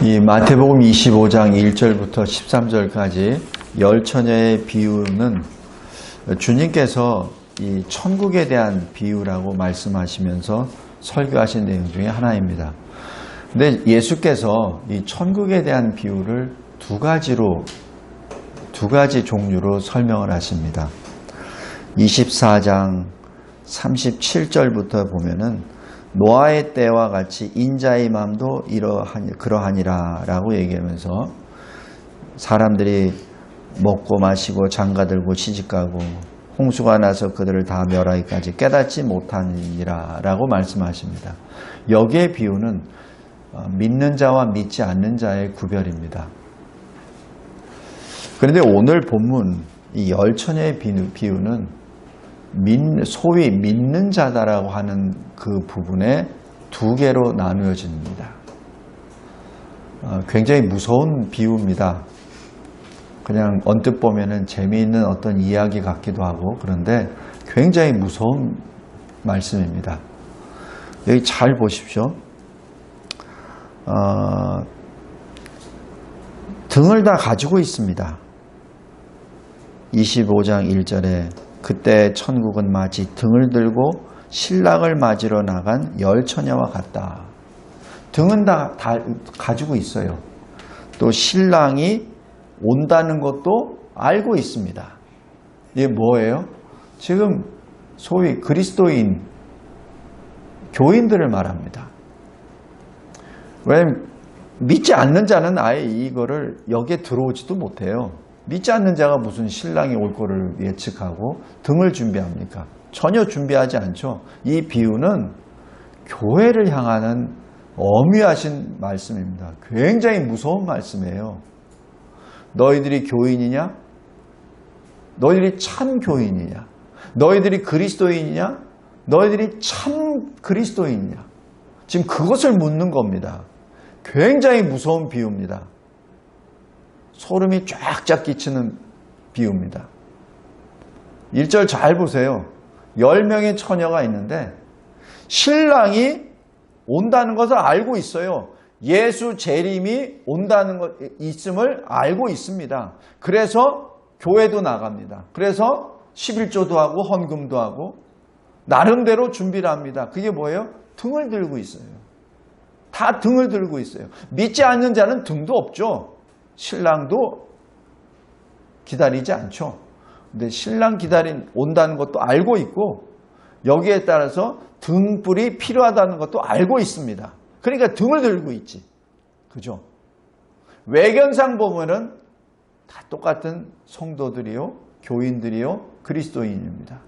이 마태복음 25장 1절부터 13절까지 열 처녀의 비유는 주님께서 이 천국에 대한 비유라고 말씀하시면서 설교하신 내용 중에 하나입니다. 근데 예수께서 이 천국에 대한 비유를 두 가지 종류로 설명을 하십니다. 24장 37절부터 보면은 노아의 때와 같이 인자의 마음도 그러하니라 라고 얘기하면서 사람들이 먹고 마시고 장가들고 시집가고 홍수가 나서 그들을 다 멸하기까지 깨닫지 못하니라 라고 말씀하십니다. 여기에 비유는 믿는 자와 믿지 않는 자의 구별입니다. 그런데 오늘 본문 이 열 처녀의 비유는 소위 믿는 자다라고 하는 그 부분에 두 개로 나누어집니다. 굉장히 무서운 비유입니다. 그냥 언뜻 보면은 재미있는 어떤 이야기 같기도 하고 그런데 굉장히 무서운 말씀입니다. 여기 잘 보십시오. 등을 다 가지고 있습니다. 25장 1절에 그때 천국은 마치 등을 들고 신랑을 맞으러 나간 열 처녀와 같다. 등은 다 가지고 있어요. 또 신랑이 온다는 것도 알고 있습니다. 이게 뭐예요? 지금 소위 그리스도인 교인들을 말합니다. 왜냐하면 믿지 않는 자는 아예 이거를 여기에 들어오지도 못해요. 믿지 않는 자가 무슨 신랑이 올 거를 예측하고 등을 준비합니까? 전혀 준비하지 않죠. 이 비유는 교회를 향하는 엄위하신 말씀입니다. 굉장히 무서운 말씀이에요. 너희들이 교인이냐? 너희들이 참 교인이냐? 너희들이 그리스도인이냐? 너희들이 참 그리스도인이냐? 지금 그것을 묻는 겁니다. 굉장히 무서운 비유입니다. 소름이 쫙쫙 끼치는 비유입니다. 1절 잘 보세요. 10명의 처녀가 있는데 신랑이 온다는 것을 알고 있어요. 예수 재림이 온다는 것 있음을 알고 있습니다. 그래서 교회도 나갑니다. 그래서 11조도 하고 헌금도 하고 나름대로 준비를 합니다. 그게 뭐예요? 등을 들고 있어요. 다 등을 들고 있어요. 믿지 않는 자는 등도 없죠. 신랑도 기다리지 않죠. 근데 신랑 온다는 것도 알고 있고 여기에 따라서 등불이 필요하다는 것도 알고 있습니다. 그러니까 등을 들고 있지. 그죠? 외견상 보면은 다 똑같은 성도들이요, 교인들이요, 그리스도인입니다.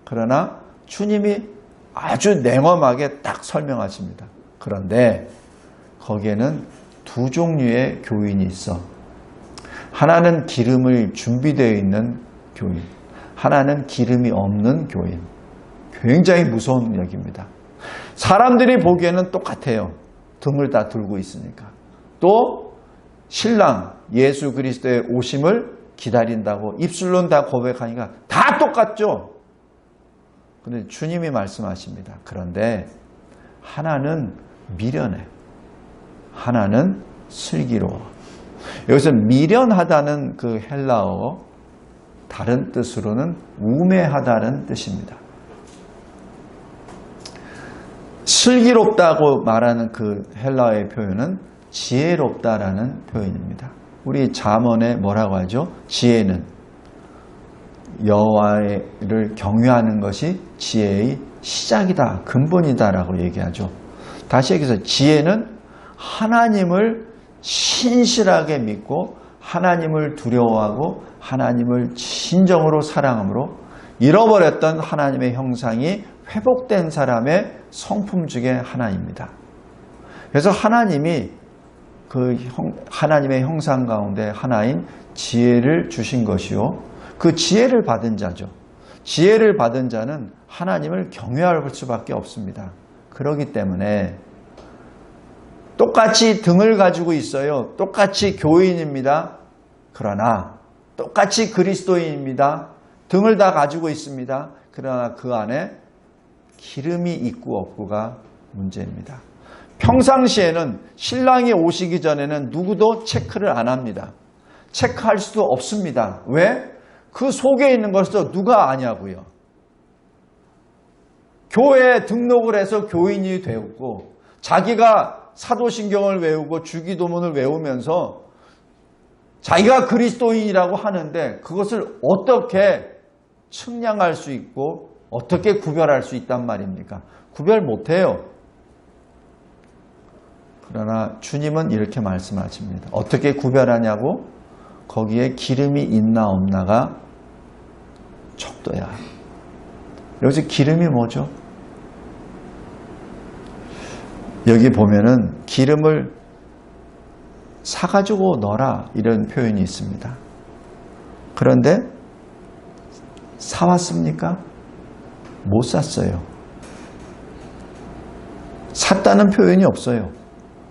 그러나 주님이 아주 냉엄하게 딱 설명하십니다. 그런데 거기에는 두 종류의 교인이 있어. 하나는 기름을 준비되어 있는 교인, 하나는 기름이 없는 교인. 굉장히 무서운 얘기입니다. 사람들이 보기에는 똑같아요. 등을 다 들고 있으니까. 또 신랑 예수 그리스도의 오심을 기다린다고 입술로는 다 고백하니까 다 똑같죠. 그런데 주님이 말씀하십니다. 그런데 하나는 미련해. 하나는 슬기로워. 여기서 미련하다는 그 헬라어 다른 뜻으로는 우매하다는 뜻입니다. 슬기롭다고 말하는 그 헬라어의 표현은 지혜롭다라는 표현입니다. 우리 잠언에 뭐라고 하죠? 지혜는 여호와를 경외하는 것이 지혜의 시작이다, 근본이다라고 얘기하죠. 다시 얘기해서 지혜는 하나님을 신실하게 믿고 하나님을 두려워하고 하나님을 진정으로 사랑함으로 잃어버렸던 하나님의 형상이 회복된 사람의 성품 중에 하나입니다. 그래서 하나님이 하나님의 형상 가운데 하나인 지혜를 주신 것이요. 그 지혜를 받은 자죠. 지혜를 받은 자는 하나님을 경외할 수밖에 없습니다. 그렇기 때문에 똑같이 등을 가지고 있어요. 똑같이 교인입니다. 그러나 똑같이 그리스도인입니다. 등을 다 가지고 있습니다. 그러나 그 안에 기름이 있고 없고가 문제입니다. 평상시에는 신랑이 오시기 전에는 누구도 체크를 안 합니다. 체크할 수도 없습니다. 왜? 그 속에 있는 것을 누가 아냐고요. 교회에 등록을 해서 교인이 되었고 자기가 사도신경을 외우고 주기도문을 외우면서 자기가 그리스도인이라고 하는데 그것을 어떻게 측량할 수 있고 어떻게 구별할 수 있단 말입니까? 구별 못해요. 그러나 주님은 이렇게 말씀하십니다. 어떻게 구별하냐고? 거기에 기름이 있나 없나가 척도야. 여기서 기름이 뭐죠? 여기 보면은 기름을 사가지고 넣어라 이런 표현이 있습니다. 그런데 사왔습니까? 못 샀어요. 샀다는 표현이 없어요.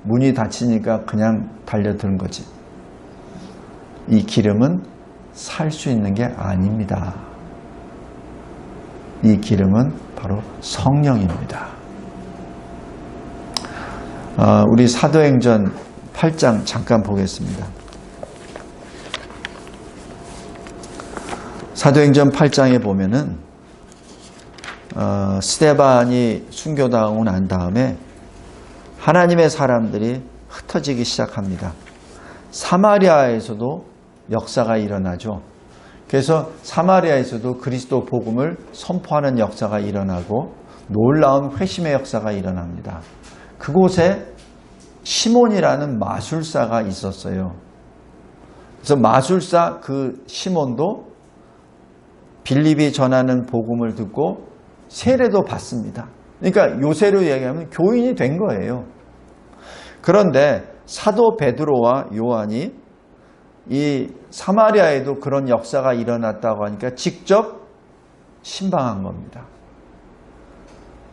문이 닫히니까 그냥 달려드는 거지. 이 기름은 살 수 있는 게 아닙니다. 이 기름은 바로 성령입니다. 우리 사도행전 8장 잠깐 보겠습니다. 사도행전 8장에 보면은 스데반이 순교당하고 난 다음에 하나님의 사람들이 흩어지기 시작합니다. 사마리아에서도 역사가 일어나죠. 그래서 사마리아에서도 그리스도 복음을 선포하는 역사가 일어나고 놀라운 회심의 역사가 일어납니다. 그곳에 시몬이라는 마술사가 있었어요. 그래서 마술사 그 시몬도 빌립이 전하는 복음을 듣고 세례도 받습니다. 그러니까 요새로 얘기하면 교인이 된 거예요. 그런데 사도 베드로와 요한이 이 사마리아에도 그런 역사가 일어났다고 하니까 직접 신방한 겁니다.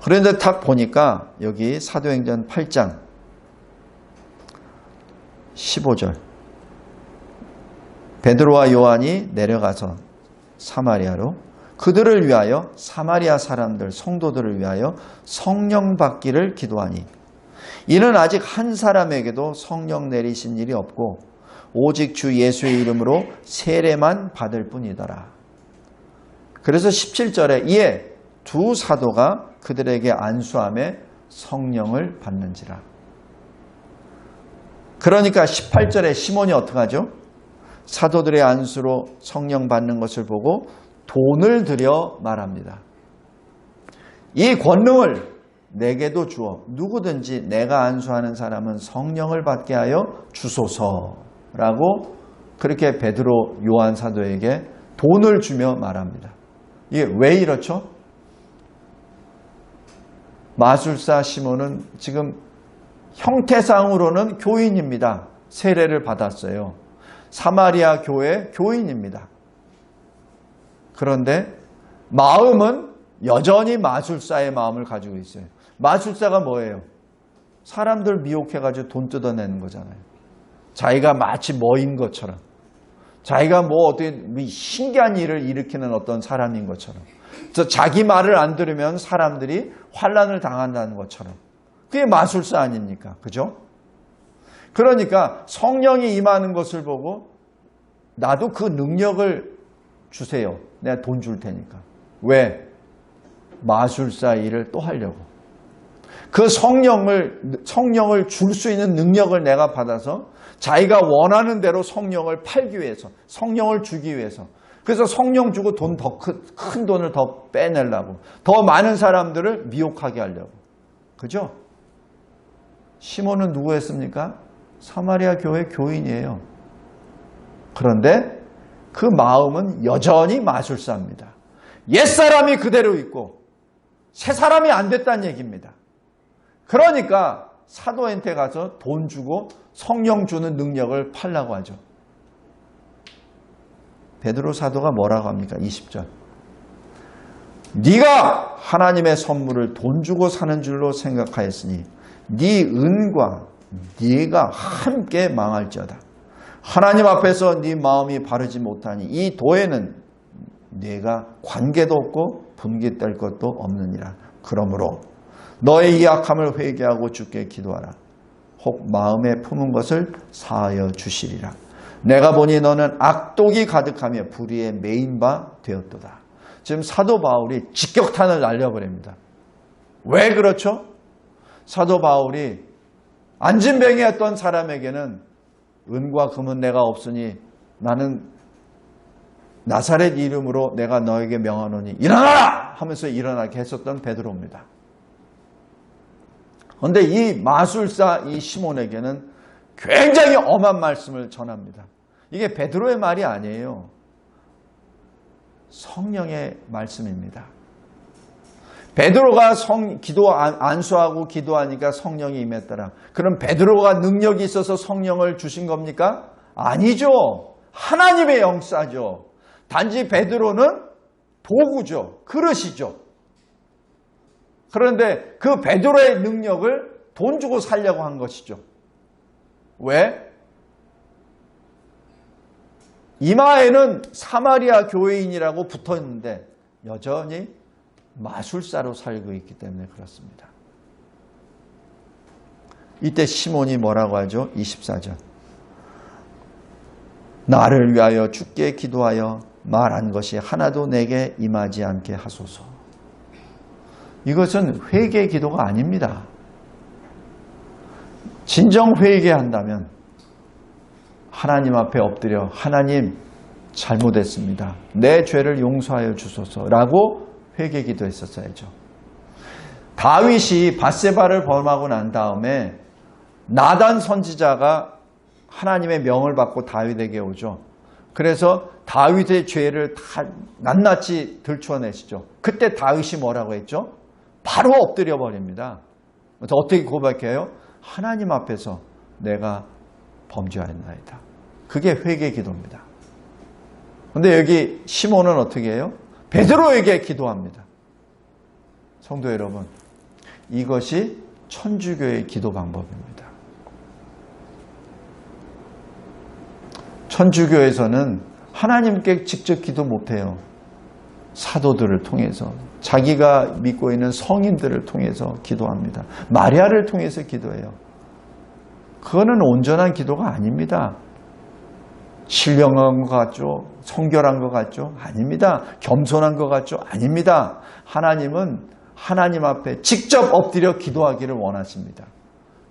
그런데 딱 보니까 여기 사도행전 8장 15절 베드로와 요한이 내려가서 사마리아로 그들을 위하여 사마리아 사람들 성도들을 위하여 성령 받기를 기도하니 이는 아직 한 사람에게도 성령 내리신 일이 없고 오직 주 예수의 이름으로 세례만 받을 뿐이더라. 그래서 17절에 이에 두 사도가 그들에게 안수함에 성령을 받는지라. 그러니까 18절에 시몬이 어떻게 하죠? 사도들의 안수로 성령 받는 것을 보고 돈을 들여 말합니다. 이 권능을 내게도 주어 누구든지 내가 안수하는 사람은 성령을 받게 하여 주소서라고 그렇게 베드로 요한 사도에게 돈을 주며 말합니다. 이게 왜 이렇죠? 마술사 시몬은 지금 형태상으로는 교인입니다. 세례를 받았어요. 사마리아 교회 교인입니다. 그런데 마음은 여전히 마술사의 마음을 가지고 있어요. 마술사가 뭐예요? 사람들 미혹해가지고 돈 뜯어내는 거잖아요. 자기가 마치 뭐인 것처럼, 자기가 뭐 어떤 신기한 일을 일으키는 어떤 사람인 것처럼, 자기 말을 안 들으면 사람들이 환난을 당한다는 것처럼. 그게 마술사 아닙니까? 그죠? 그러니까 성령이 임하는 것을 보고 나도 그 능력을 주세요. 내가 돈 줄 테니까. 왜? 마술사 일을 또 하려고. 그 성령을 줄 수 있는 능력을 내가 받아서 자기가 원하는 대로 성령을 팔기 위해서, 성령을 주기 위해서. 그래서 성령 주고 돈 더 큰 돈을 더 빼내려고. 더 많은 사람들을 미혹하게 하려고. 그죠? 시몬은 누구였습니까? 사마리아 교회 교인이에요. 그런데 그 마음은 여전히 마술사입니다. 옛사람이 그대로 있고 새 사람이 안 됐다는 얘기입니다. 그러니까 사도한테 가서 돈 주고 성령 주는 능력을 팔라고 하죠. 베드로 사도가 뭐라고 합니까? 20절. 네가 하나님의 선물을 돈 주고 사는 줄로 생각하였으니 네 은과 네가 함께 망할지어다. 하나님 앞에서 네 마음이 바르지 못하니 이 도에는 네가 관계도 없고 분깃될 것도 없느니라. 그러므로 너의 이 악함을 회개하고 주께 기도하라. 혹 마음에 품은 것을 사하여 주시리라. 내가 보니 너는 악독이 가득하며 불의에 매인 바 되었도다. 지금 사도 바울이 직격탄을 날려버립니다. 왜 그렇죠? 사도 바울이 안진뱅이였던 사람에게는 은과 금은 내가 없으니 나는 나사렛 이름으로 내가 너에게 명하노니 일어나라! 하면서 일어나게 했었던 베드로입니다. 그런데 이 마술사 이 시몬에게는 굉장히 엄한 말씀을 전합니다. 이게 베드로의 말이 아니에요. 성령의 말씀입니다. 베드로가 안수하고 기도하니까 성령이 임했더라. 그럼 베드로가 능력이 있어서 성령을 주신 겁니까? 아니죠. 하나님의 역사죠. 단지 베드로는 도구죠. 그릇이죠. 그런데 그 베드로의 능력을 돈 주고 살려고 한 것이죠. 왜? 이마에는 사마리아 교회인이라고 붙어있는데 여전히 마술사로 살고 있기 때문에 그렇습니다. 이때 시몬이 뭐라고 하죠? 24절. 나를 위하여 주께 기도하여 말한 것이 하나도 내게 임하지 않게 하소서. 이것은 회개 기도가 아닙니다. 진정 회개한다면 하나님 앞에 엎드려 하나님 잘못했습니다. 내 죄를 용서하여 주소서라고 회개 기도했었어야죠. 다윗이 밧세바를 범하고 난 다음에 나단 선지자가 하나님의 명을 받고 다윗에게 오죠. 그래서 다윗의 죄를 다 낱낱이 들춰내시죠. 그때 다윗이 뭐라고 했죠? 바로 엎드려 버립니다. 그래서 어떻게 고백해요? 하나님 앞에서 내가 범죄하였나이다. 그게 회개 기도입니다. 그런데 여기 시몬은 어떻게 해요? 베드로에게 기도합니다. 성도 여러분, 이것이 천주교의 기도 방법입니다. 천주교에서는 하나님께 직접 기도 못해요. 사도들을 통해서, 자기가 믿고 있는 성인들을 통해서 기도합니다. 마리아를 통해서 기도해요. 그거는 온전한 기도가 아닙니다. 신령한 것 같죠? 성결한 것 같죠? 아닙니다. 겸손한 것 같죠? 아닙니다. 하나님은 하나님 앞에 직접 엎드려 기도하기를 원하십니다.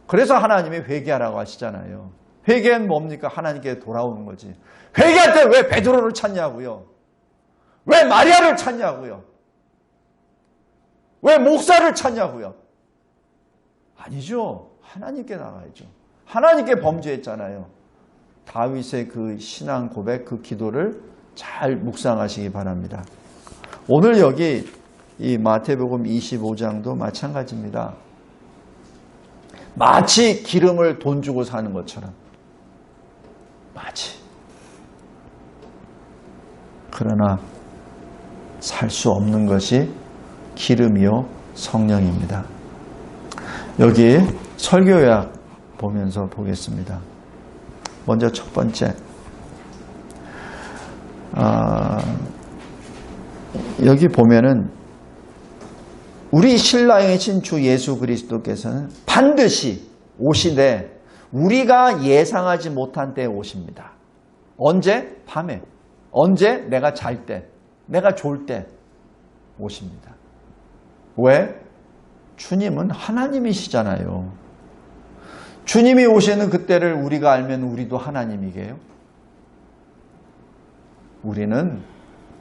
그래서 하나님이 회개하라고 하시잖아요. 회개는 뭡니까? 하나님께 돌아오는 거지. 회개할 때 왜 베드로를 찾냐고요? 왜 마리아를 찾냐고요? 왜 목사를 찾냐고요? 아니죠. 하나님께 나가야죠. 하나님께 범죄했잖아요. 다윗의 그 신앙 고백, 그 기도를 잘 묵상하시기 바랍니다. 오늘 여기 이 마태복음 25장도 마찬가지입니다. 마치 기름을 돈 주고 사는 것처럼. 마치. 그러나 살 수 없는 것이 기름이요 성령입니다. 여기 설교약 보면서 보겠습니다. 먼저 첫 번째, 여기 보면은 우리 신랑이신 주 예수 그리스도께서는 반드시 오시되 우리가 예상하지 못한 때에 오십니다. 언제? 밤에. 언제? 내가 잘 때, 내가 졸 때 오십니다. 왜? 주님은 하나님이시잖아요. 주님이 오시는 그때를 우리가 알면 우리도 하나님이게요? 우리는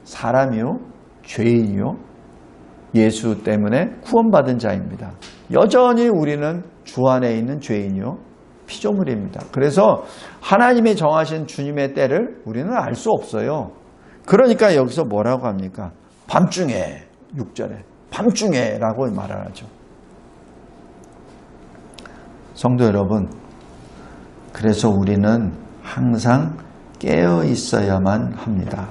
사람이요, 죄인이요, 예수 때문에 구원받은 자입니다. 여전히 우리는 주 안에 있는 죄인이요, 피조물입니다. 그래서 하나님이 정하신 주님의 때를 우리는 알 수 없어요. 그러니까 여기서 뭐라고 합니까? 밤중에, 6절에 밤중에 라고 말을 하죠. 성도 여러분, 그래서 우리는 항상 깨어 있어야만 합니다.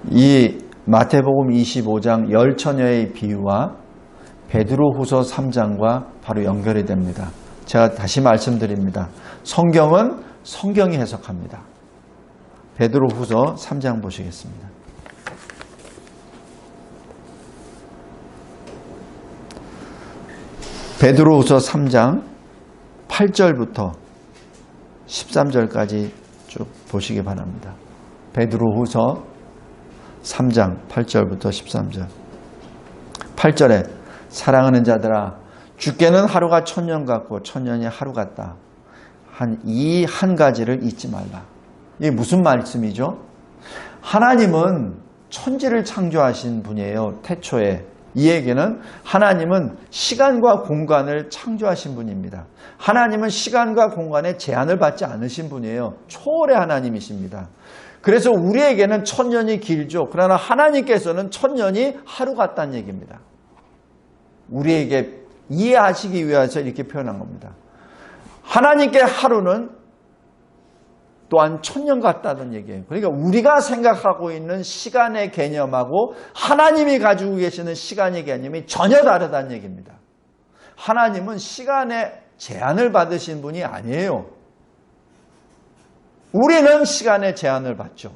이 마태복음 25장 열처녀의 비유와 베드로후서 3장과 바로 연결이 됩니다. 제가 다시 말씀드립니다. 성경은 성경이 해석합니다. 베드로후서 3장 보시겠습니다. 베드로후서 3장 8절부터 13절까지 쭉 보시기 바랍니다. 베드로후서 3장 8절부터 13절. 8절에 사랑하는 자들아 주께는 하루가 천년 같고 천년이 하루 같다. 이 한 가지를 잊지 말라. 이게 무슨 말씀이죠? 하나님은 천지를 창조하신 분이에요. 태초에. 이 얘기는 하나님은 시간과 공간을 창조하신 분입니다. 하나님은 시간과 공간에 제한을 받지 않으신 분이에요. 초월의 하나님이십니다. 그래서 우리에게는 천년이 길죠. 그러나 하나님께서는 천년이 하루 같다는 얘기입니다. 우리에게 이해하시기 위해서 이렇게 표현한 겁니다. 하나님께 하루는 또한 천년 같다는 얘기예요. 그러니까 우리가 생각하고 있는 시간의 개념하고 하나님이 가지고 계시는 시간의 개념이 전혀 다르다는 얘기입니다. 하나님은 시간에 제한을 받으신 분이 아니에요. 우리는 시간에 제한을 받죠.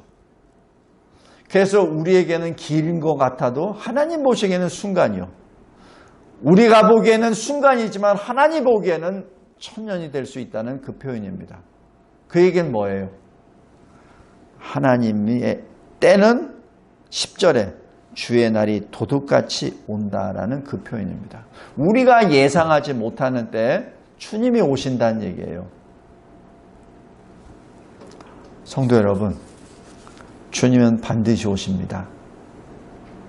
그래서 우리에게는 긴 것 같아도 하나님 보시기에는 순간이요. 우리가 보기에는 순간이지만 하나님 보기에는 천년이 될 수 있다는 그 표현입니다. 그 얘기는 뭐예요? 하나님의 때는 10절에 주의 날이 도둑같이 온다라는 그 표현입니다. 우리가 예상하지 못하는 때에 주님이 오신다는 얘기예요. 성도 여러분, 주님은 반드시 오십니다.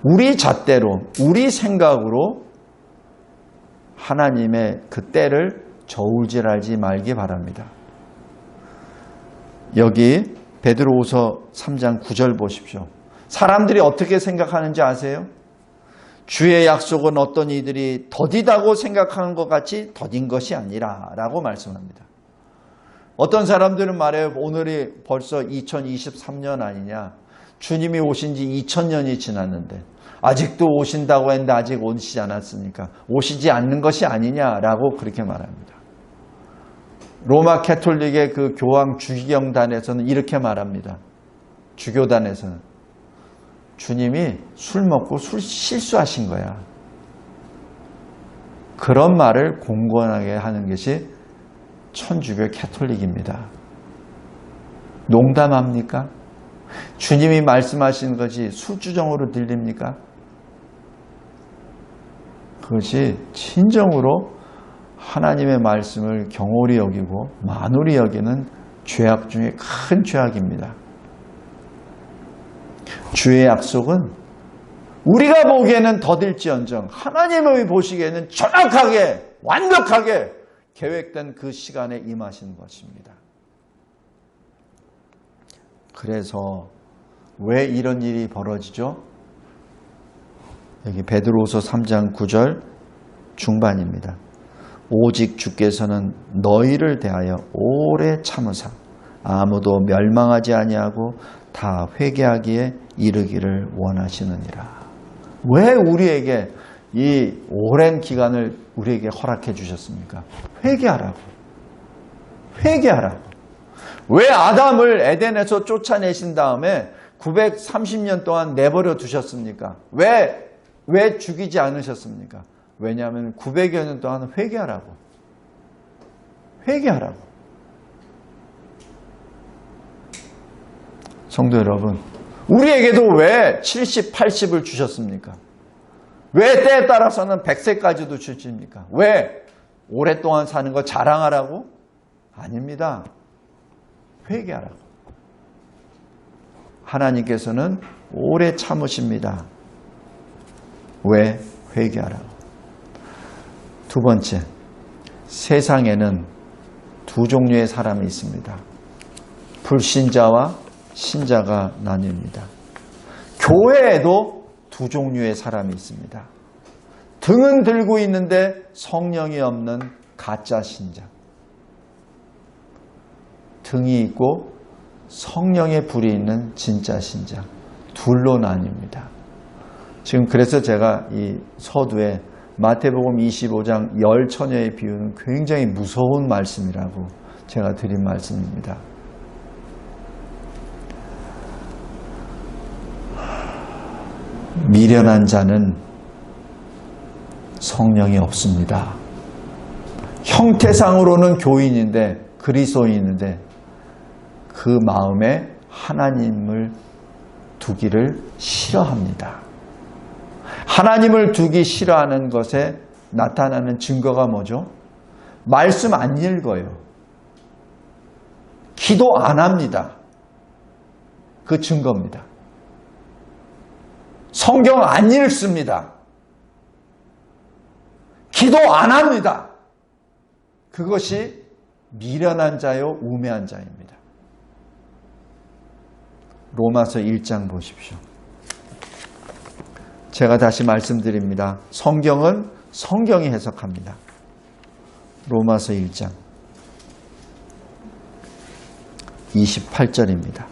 우리 잣대로, 우리 생각으로 하나님의 그 때를 저울질하지 말기 바랍니다. 여기 베드로후서 3장 9절 보십시오. 사람들이 어떻게 생각하는지 아세요? 주의 약속은 어떤 이들이 더디다고 생각하는 것 같이 더딘 것이 아니라 라고 말씀합니다. 어떤 사람들은 말해요. 오늘이 벌써 2023년 아니냐. 주님이 오신 지 2000년이 지났는데 아직도 오신다고 했는데 아직 오시지 않았으니까 오시지 않는 것이 아니냐라고 그렇게 말합니다. 로마 캐톨릭의 그 교황 주기경단에서는 이렇게 말합니다. 주교단에서는 주님이 술 먹고 실수하신 거야. 그런 말을 공건하게 하는 것이 천주교 캐톨릭입니다. 농담합니까? 주님이 말씀하시는 것이 술주정으로 들립니까? 그것이 진정으로 하나님의 말씀을 경홀히 여기고 만홀히 여기는 죄악 중에 큰 죄악입니다. 주의 약속은 우리가 보기에는 더딜지언정 하나님이 보시기에는 정확하게 완벽하게 계획된 그 시간에 임하시는 것입니다. 그래서 왜 이런 일이 벌어지죠? 여기 베드로후서 3장 9절 중반입니다. 오직 주께서는 너희를 대하여 오래 참으사 아무도 멸망하지 아니하고 다 회개하기에 이르기를 원하시느니라. 왜 우리에게 이 오랜 기간을 우리에게 허락해 주셨습니까? 회개하라고. 회개하라고. 왜 아담을 에덴에서 쫓아내신 다음에 930년 동안 내버려 두셨습니까? 왜 죽이지 않으셨습니까? 왜냐하면 900여 년 동안 회개하라고. 회개하라고. 성도 여러분, 우리에게도 왜 70, 80을 주셨습니까? 왜 때에 따라서는 100세까지도 주십니까? 왜 오랫동안 사는 거 자랑하라고? 아닙니다. 회개하라고. 하나님께서는 오래 참으십니다. 왜? 회개하라고. 두 번째, 세상에는 두 종류의 사람이 있습니다. 불신자와 신자가 나뉩니다. 교회에도 두 종류의 사람이 있습니다. 등은 들고 있는데 성령이 없는 가짜 신자. 등이 있고 성령의 불이 있는 진짜 신자. 둘로 나뉩니다. 지금 그래서 제가 이 서두에 마태복음 25장 10처녀의 비유는 굉장히 무서운 말씀이라고 제가 드린 말씀입니다. 미련한 자는 성령이 없습니다. 형태상으로는 교인인데 그리스도인인데 그 마음에 하나님을 두기를 싫어합니다. 하나님을 두기 싫어하는 것에 나타나는 증거가 뭐죠? 말씀 안 읽어요. 기도 안 합니다. 그 증거입니다. 성경 안 읽습니다. 기도 안 합니다. 그것이 미련한 자요, 우매한 자입니다. 로마서 1장 보십시오. 제가 다시 말씀드립니다. 성경은 성경이 해석합니다. 로마서 1장 28절입니다.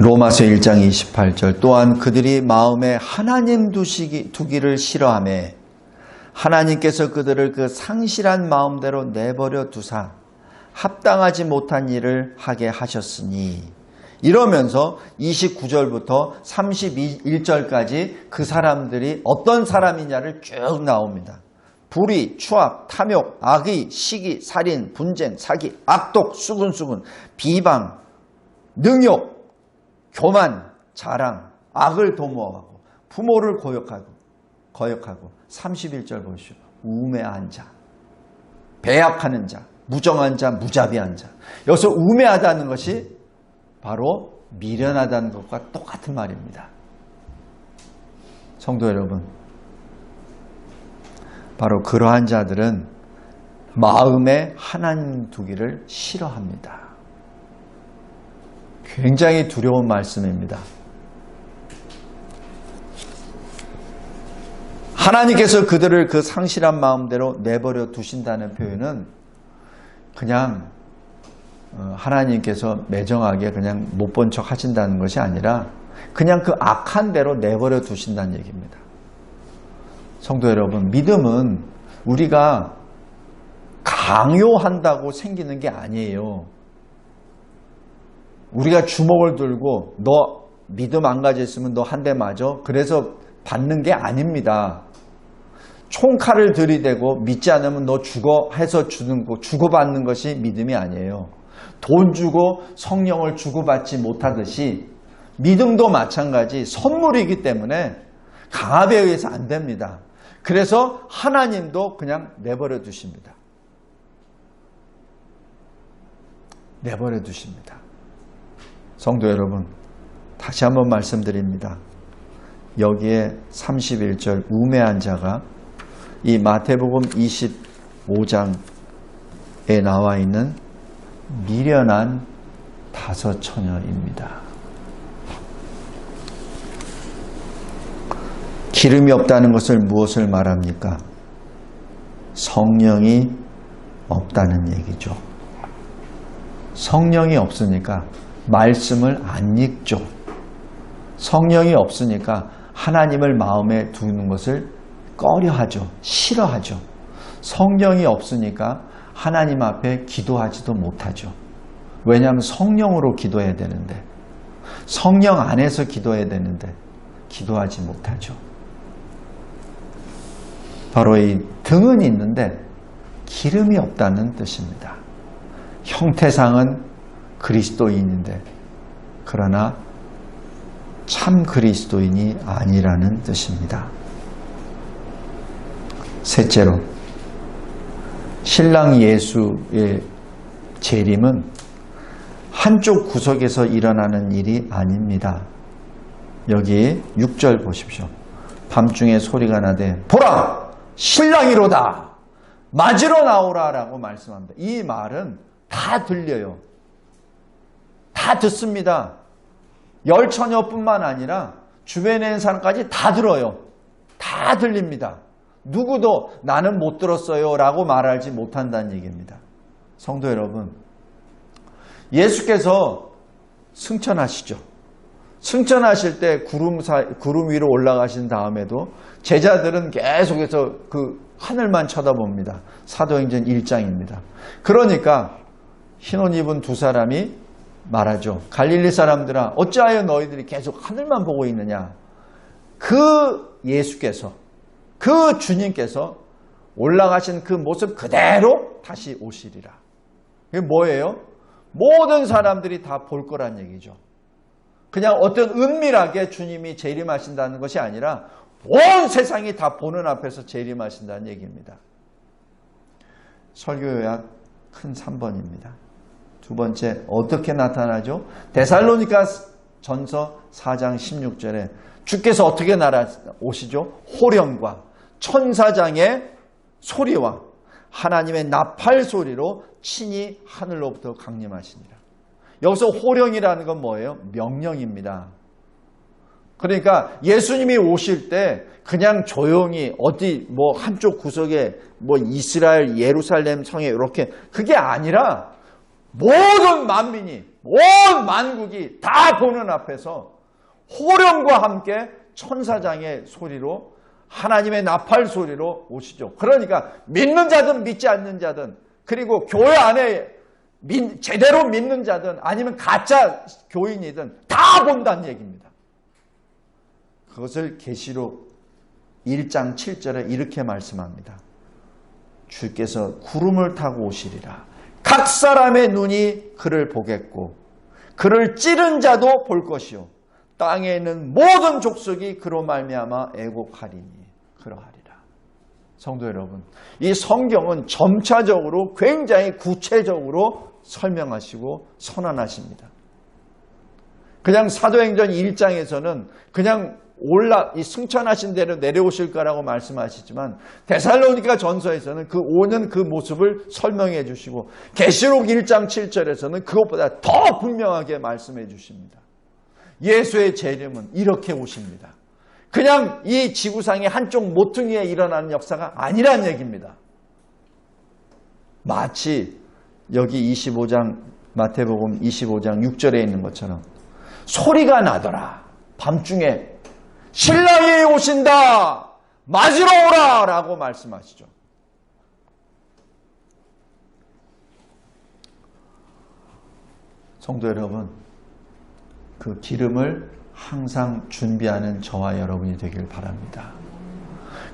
로마서 1장 28절 또한 그들이 마음에 하나님 두기를 싫어하며 하나님께서 그들을 그 상실한 마음대로 내버려 두사 합당하지 못한 일을 하게 하셨으니 이러면서 29절부터 31절까지 그 사람들이 어떤 사람이냐를 쭉 나옵니다. 불의, 추악, 탐욕, 악의, 시기, 살인, 분쟁, 사기, 악독, 수군수군, 비방, 능욕, 교만, 자랑, 악을 도모하고 부모를 거역하고 31절 보시오. 우매한 자, 배약하는 자, 무정한 자, 무자비한 자. 여기서 우매하다는 것이 바로 미련하다는 것과 똑같은 말입니다. 성도 여러분, 바로 그러한 자들은 마음에 하나님 두기를 싫어합니다. 굉장히 두려운 말씀입니다. 하나님께서 그들을 그 상실한 마음대로 내버려 두신다는 표현은 그냥 하나님께서 매정하게 그냥 못 본 척 하신다는 것이 아니라 그냥 그 악한 대로 내버려 두신다는 얘기입니다. 성도 여러분, 믿음은 우리가 강요한다고 생기는 게 아니에요. 우리가 주먹을 들고 너 믿음 안 가졌으면 너 한 대 맞아. 그래서 받는 게 아닙니다. 총칼을 들이대고 믿지 않으면 너 죽어 해서 주고받는 것이 믿음이 아니에요. 돈 주고 성령을 주고받지 못하듯이 믿음도 마찬가지 선물이기 때문에 강압에 의해서 안 됩니다. 그래서 하나님도 그냥 내버려 두십니다. 내버려 두십니다. 성도 여러분, 다시 한번 말씀드립니다. 여기에 31절 우매한 자가 이 마태복음 25장에 나와 있는 미련한 다섯 처녀입니다. 기름이 없다는 것을 무엇을 말합니까? 성령이 없다는 얘기죠. 성령이 없으니까 말씀을 안 읽죠. 성령이 없으니까 하나님을 마음에 두는 것을 꺼려하죠. 싫어하죠. 성령이 없으니까 하나님 앞에 기도하지도 못하죠. 왜냐하면 성령으로 기도해야 되는데, 성령 안에서 기도해야 되는데 기도하지 못하죠. 바로 이 등은 있는데 기름이 없다는 뜻입니다. 형태상은 그리스도인인데 그러나 참 그리스도인이 아니라는 뜻입니다. 셋째로, 신랑 예수의 재림은 한쪽 구석에서 일어나는 일이 아닙니다. 여기 6절 보십시오. 밤중에 소리가 나되 보라! 신랑이로다! 맞으러 나오라! 라고 말씀합니다. 이 말은 다 들려요. 다 듣습니다. 열 처녀뿐만 아니라 주변에 있는 사람까지 다 들어요. 다 들립니다. 누구도 나는 못 들었어요 라고 말하지 못한다는 얘기입니다. 성도 여러분, 예수께서 승천하시죠. 승천하실 때 구름 위로 올라가신 다음에도 제자들은 계속해서 그 하늘만 쳐다봅니다. 사도행전 1장입니다. 그러니까 흰옷 입은 두 사람이 말하죠. 갈릴리 사람들아, 어찌하여 너희들이 계속 하늘만 보고 있느냐. 그 예수께서, 그 주님께서 올라가신 그 모습 그대로 다시 오시리라. 이게 뭐예요? 모든 사람들이 다 볼 거란 얘기죠. 그냥 어떤 은밀하게 주님이 재림하신다는 것이 아니라 온 세상이 다 보는 앞에서 재림하신다는 얘기입니다. 설교 요약 큰 3번입니다. 두 번째, 어떻게 나타나죠? 데살로니가 전서 4장 16절에 주께서 어떻게 오시죠? 호령과 천사장의 소리와 하나님의 나팔 소리로 친히 하늘로부터 강림하시니라. 여기서 호령이라는 건 뭐예요? 명령입니다. 그러니까 예수님이 오실 때 그냥 조용히 어디 뭐 한쪽 구석에 뭐 이스라엘 예루살렘 성에 이렇게, 그게 아니라 모든 만민이, 온 만국이 다 보는 앞에서 호령과 함께 천사장의 소리로, 하나님의 나팔 소리로 오시죠. 그러니까 믿는 자든 믿지 않는 자든, 그리고 교회 안에 제대로 믿는 자든 아니면 가짜 교인이든 다 본다는 얘기입니다. 그것을 계시록 1장 7절에 이렇게 말씀합니다. 주께서 구름을 타고 오시리라. 각 사람의 눈이 그를 보겠고 그를 찌른 자도 볼 것이요 땅에 있는 모든 족속이 그로 말미암아 애곡하리니 그러하리라. 성도 여러분, 이 성경은 점차적으로 굉장히 구체적으로 설명하시고 선언하십니다. 그냥 사도행전 1장에서는 그냥 이 승천하신 대로 내려오실 거라고 말씀하시지만 데살로니가 전서에서는 그 오는 그 모습을 설명해 주시고 계시록 1장 7절에서는 그것보다 더 분명하게 말씀해 주십니다. 예수의 재림은 이렇게 오십니다. 그냥 이 지구상의 한쪽 모퉁이에 일어나는 역사가 아니란 얘기입니다. 마치 여기 25장 마태복음 25장 6절에 있는 것처럼 소리가 나더라. 밤중에 신랑이 오신다. 맞으러 오라 라고 말씀하시죠. 성도 여러분, 그 기름을 항상 준비하는 저와 여러분이 되길 바랍니다.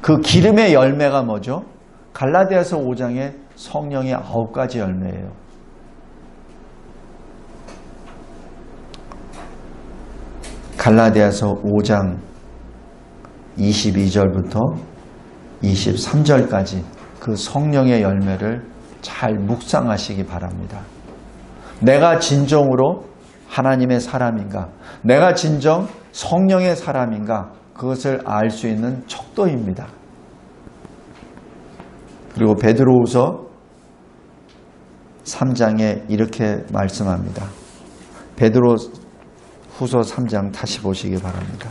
그 기름의 열매가 뭐죠? 갈라디아서 5장에 성령의 9가지 열매예요. 갈라디아서 5장 22절부터 23절까지 그 성령의 열매를 잘 묵상하시기 바랍니다. 내가 진정으로 하나님의 사람인가? 내가 진정 성령의 사람인가? 그것을 알 수 있는 척도입니다. 그리고 베드로후서 3장에 이렇게 말씀합니다. 베드로후서 3장 다시 보시기 바랍니다.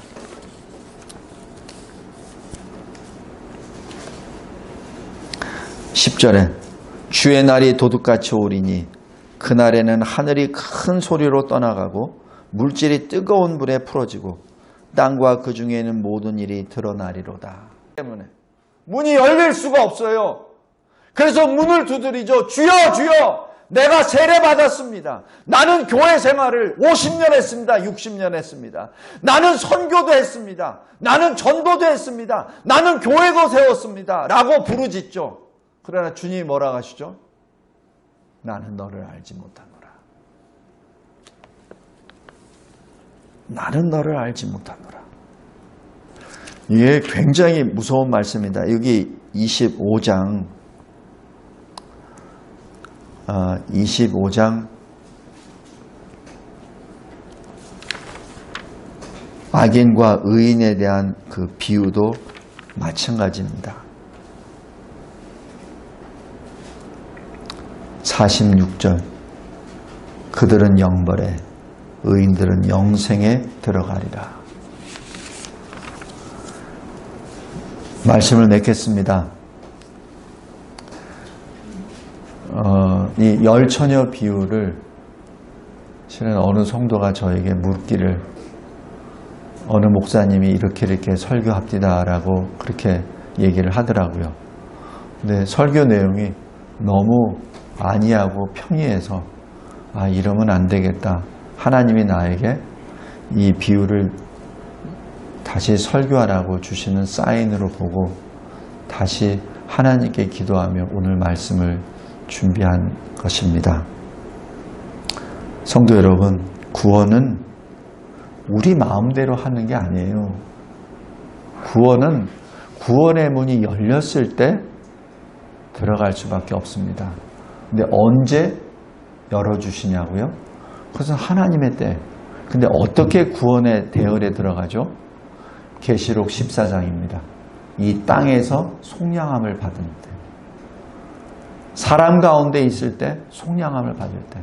10절에 주의 날이 도둑같이 오리니 그날에는 하늘이 큰 소리로 떠나가고 물질이 뜨거운 불에 풀어지고 땅과 그 중에 있는 모든 일이 드러나리로다. 때문에 문이 열릴 수가 없어요. 그래서 문을 두드리죠. 주여 주여, 내가 세례받았습니다. 나는 교회 생활을 50년 했습니다. 60년 했습니다. 나는 선교도 했습니다. 나는 전도도 했습니다. 나는 교회도 세웠습니다. 라고 부르짖죠. 그러나 주님이 뭐라고 하시죠? 나는 너를 알지 못하노라. 나는 너를 알지 못하노라. 이게 굉장히 무서운 말씀입니다. 여기 25장 25장 악인과 의인에 대한 그 비유도 마찬가지입니다. 46절 그들은 영벌에 의인들은 영생에 들어가리라. 말씀을 맺겠습니다. 이 열처녀 비유를 실은 어느 성도가 저에게 묻기를 어느 목사님이 이렇게 설교합디다라고 그렇게 얘기를 하더라고요. 근데 설교 내용이 너무 안이하고 평이해서 이러면 안 되겠다. 하나님이 나에게 이 비유를 다시 설교하라고 주시는 사인으로 보고 다시 하나님께 기도하며 오늘 말씀을 준비한 것입니다. 성도 여러분, 구원은 우리 마음대로 하는 게 아니에요. 구원은 구원의 문이 열렸을 때 들어갈 수밖에 없습니다. 근데 언제 열어주시냐고요? 그것은 하나님의 때. 근데 어떻게 구원의 대열에 들어가죠? 계시록 14장입니다. 이 땅에서 속량함을 받은 때. 사람 가운데 있을 때 속량함을 받을 때.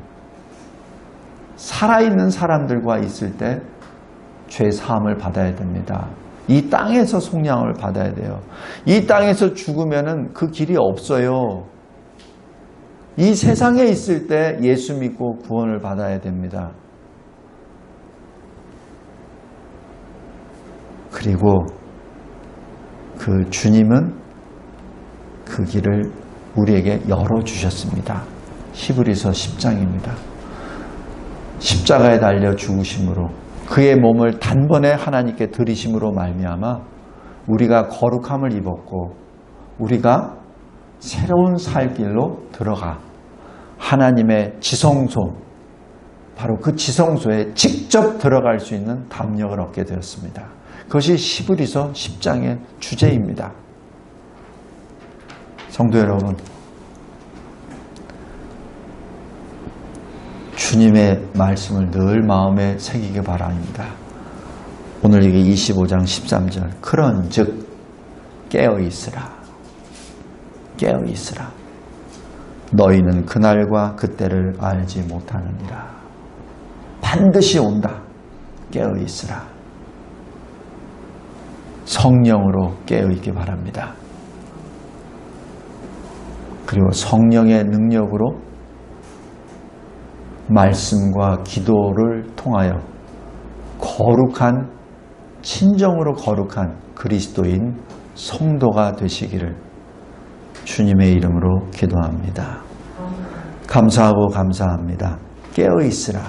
살아있는 사람들과 있을 때 죄 사함을 받아야 됩니다. 이 땅에서 속량을 받아야 돼요. 이 땅에서 죽으면은 그 길이 없어요. 이 세상에 있을 때 예수 믿고 구원을 받아야 됩니다. 그리고 그 주님은 그 길을 우리에게 열어주셨습니다. 히브리서 10장입니다. 십자가에 달려 죽으심으로 그의 몸을 단번에 하나님께 드리심으로 말미암아 우리가 거룩함을 입었고 우리가 새로운 살 길로 들어가 하나님의 지성소, 바로 그 지성소에 직접 들어갈 수 있는 담력을 얻게 되었습니다. 그것이 히브리서 10장의 주제입니다. 성도 여러분, 주님의 말씀을 늘 마음에 새기기 바랍니다. 오늘 이게 25장 13절 그런즉 깨어있으라 깨어있으라 너희는 그날과 그때를 알지 못하느니라. 반드시 온다. 깨어있으라. 성령으로 깨어있기 바랍니다. 그리고 성령의 능력으로 말씀과 기도를 통하여 거룩한, 친정으로 거룩한 그리스도인 성도가 되시기를 주님의 이름으로 기도합니다. 감사하고 감사합니다. 깨어있으라.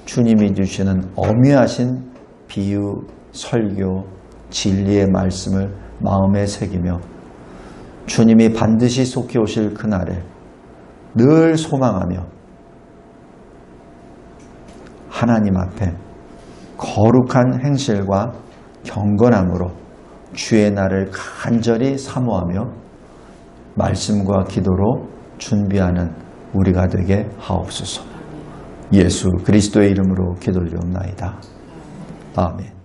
주님이 주시는 엄미하신 비유, 설교, 진리의 말씀을 마음에 새기며 주님이 반드시 속해 오실 그날에 늘 소망하며 하나님 앞에 거룩한 행실과 경건함으로 주의 날을 간절히 사모하며 말씀과 기도로 준비하는 우리가 되게 하옵소서. 예수 그리스도의 이름으로 기도드리옵나이다. 아멘.